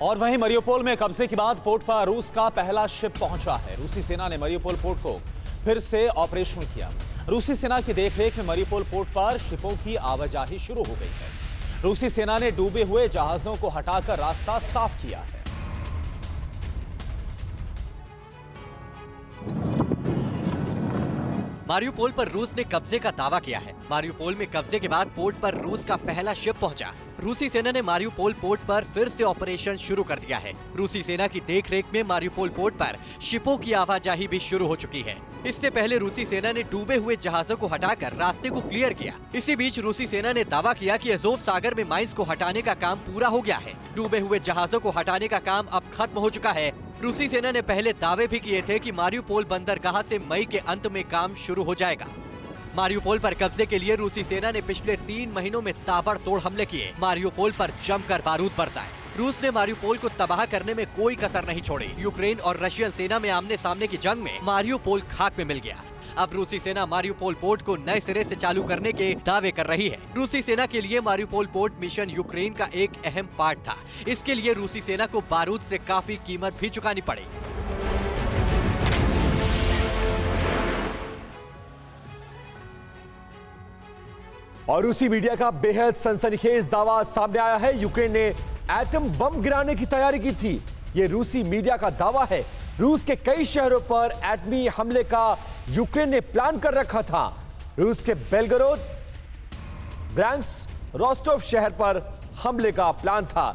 और वहीं मरियुपोल में कब्जे के बाद पोर्ट पर रूस का पहला शिप पहुंचा है। रूसी सेना ने मरियुपोल पोर्ट को फिर से ऑपरेशनल किया। रूसी सेना की देखरेख में मरियुपोल पोर्ट पर शिपों की आवाजाही शुरू हो गई है। रूसी सेना ने डूबे हुए जहाजों को हटाकर रास्ता साफ किया है। मारियुपोल पर रूस ने कब्जे का दावा किया है। मारियुपोल में कब्जे के बाद पोर्ट पर रूस का पहला शिप पहुंचा। रूसी सेना ने मारियुपोल पोर्ट पर फिर से ऑपरेशन शुरू कर दिया है। रूसी सेना की देखरेख में मारियुपोल पोर्ट पर शिपों की आवाजाही भी शुरू हो चुकी है। इससे पहले रूसी सेना ने डूबे हुए जहाजों को हटाकर रास्ते को क्लियर किया। इसी बीच रूसी सेना ने दावा किया कि अज़ोव सागर में माइंस को हटाने का काम पूरा हो गया है। डूबे हुए जहाजों को हटाने का काम अब खत्म हो चुका है। रूसी सेना ने पहले दावे भी किए थे कि मारियुपोल बंदरगाह से मई के अंत में काम शुरू हो जाएगा। मारियुपोल पर कब्जे के लिए रूसी सेना ने पिछले 3 महीनों में ताबड़तोड़ हमले किए। मारियुपोल पर जमकर बारूद बरसाए। रूस ने मारियुपोल को तबाह करने में कोई कसर नहीं छोड़ी। यूक्रेन और रशियन सेना में आमने सामने की जंग में मारियुपोल खाक में मिल गया। अब रूसी सेना मारियुपोल पोर्ट को नए सिरे से चालू करने के दावे कर रही है। रूसी सेना के लिए मारियुपोल पोर्ट मिशन यूक्रेन का एक अहम पार्ट था। इसके लिए रूसी सेना को बारूद से काफी कीमत भी चुकानी पड़ी। और रूसी मीडिया का बेहद सनसनीखेज दावा सामने आया है। यूक्रेन ने एटम बम गिराने की तैयारी की थी। यह रूसी मीडिया का दावा है। रूस के कई शहरों पर एटमी हमले का यूक्रेन ने प्लान कर रखा था। रूस के बेलगरोद, ब्रांस्क, रोस्टोव शहर पर हमले का प्लान था।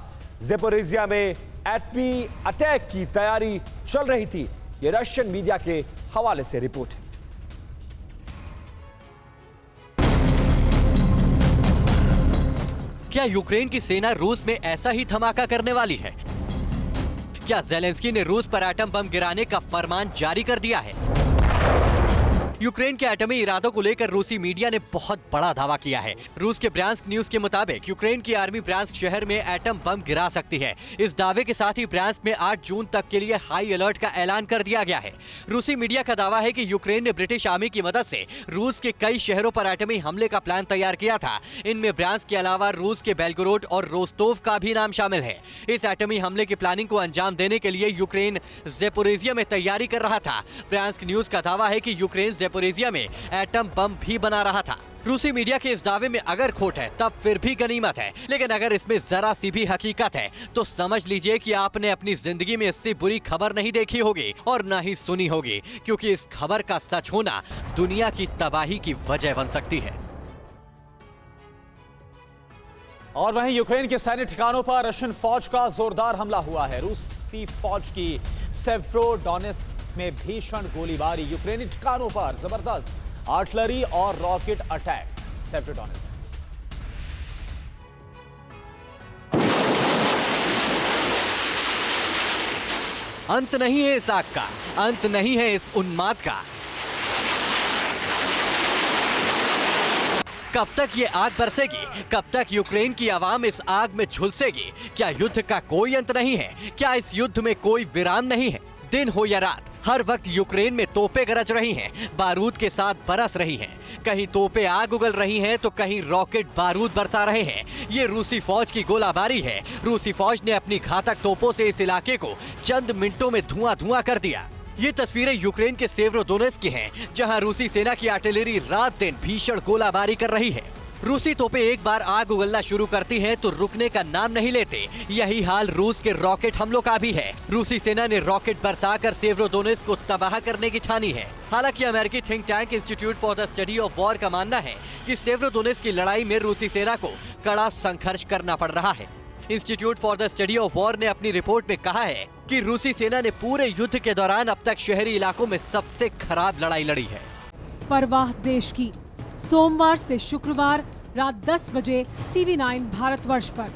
ज़ेपोरिज़िया में एटमी अटैक की तैयारी चल रही थी। यह रशियन मीडिया के हवाले से रिपोर्ट है। क्या यूक्रेन की सेना रूस में ऐसा ही धमाका करने वाली है? क्या ज़ेलेंस्की ने रूस पर एटम बम गिराने का फरमान जारी कर दिया है? यूक्रेन के एटमी इरादों को लेकर रूसी मीडिया ने बहुत बड़ा दावा किया है। रूस के ब्रांस्क न्यूज के मुताबिक यूक्रेन की आर्मी ब्रांस्क शहर में एटम बम गिरा सकती है। इस दावे के साथ ही ब्रांस्क में 8 जून तक के लिए हाई अलर्ट का ऐलान कर दिया गया है। रूसी मीडिया का दावा है कि यूक्रेन ने ब्रिटिश आर्मी की मदद से रूस के कई शहरों पर एटमी हमले का प्लान तैयार किया था। इनमें ब्रांस्क के अलावा रूस के बेलगरोड और रोस्तोव का भी नाम शामिल है। इस एटमी हमले की प्लानिंग को अंजाम देने के लिए यूक्रेन ज़ेपोरिज़िया में तैयारी कर रहा था। ब्रांस्क न्यूज का दावा है कि यूक्रेन ज़ेपोरिज़िया में एटम बम भी बना रहा था। रूसी मीडिया के इस दावे में अगर खोट है तब फिर भी गनीमत है, लेकिन अगर इसमें जरा सी भी हकीकत है तो समझ लीजिए कि आपने अपनी जिंदगी में इससे बुरी खबर नहीं देखी होगी और ना ही सुनी होगी, क्योंकि इस खबर का सच होना दुनिया की तबाही की वजह बन सकती है। और वहीं यूक्रेन के सैन्य ठिकानों पर रशियन फौज का जोरदार हमला हुआ है। रूसी फौज की सेव्रोडोनेत्स्क में भीषण गोलीबारी। यूक्रेनी ठिकानों पर जबरदस्त आर्टिलरी और रॉकेट अटैक। सेव्रोडोनेत्स्क अंत नहीं है इस आग का, अंत नहीं है इस उन्माद का। कब तक ये आग बरसेगी? कब तक यूक्रेन की आवाम इस आग में झुलसेगी? क्या युद्ध का कोई अंत नहीं है? क्या इस युद्ध में कोई विराम नहीं है? दिन हो या रात, हर वक्त यूक्रेन में तोपें गरज रही हैं, बारूद के साथ बरस रही हैं। कहीं तोपें आग उगल रही हैं तो कहीं रॉकेट बारूद बरसा रहे हैं। ये रूसी फौज की गोलाबारी है। रूसी फौज ने अपनी घातक तोपों से इस इलाके को चंद मिनटों में धुआं-धुआं कर दिया। ये तस्वीरें यूक्रेन के सेव्रोडोनेत्स्क की हैं, जहां रूसी सेना की आर्टिलरी रात दिन भीषण गोलाबारी कर रही है। रूसी तोपें एक बार आग उगलना शुरू करती हैं तो रुकने का नाम नहीं लेते। यही हाल रूस के रॉकेट हमलों का भी है। रूसी सेना ने रॉकेट बरसाकर सेव्रोडोनेत्स्क को तबाह करने की ठानी है। हालांकि अमेरिकी think tank institute for the study of war का मानना है कि सेव्रोडोनेत्स्क की लड़ाई में रूसी सेना को कड़ा संघर्ष करना पड़ रहा है। Institute for the study of war ने अपनी रिपोर्ट में कहा है कि रूसी सेना ने पूरे युद्ध के दौरान अब तक शहरी इलाकों में सबसे खराब लड़ाई लड़ी है। परवाह देश की, सोमवार से शुक्रवार रात 10 बजे TV9 भारतवर्ष पर।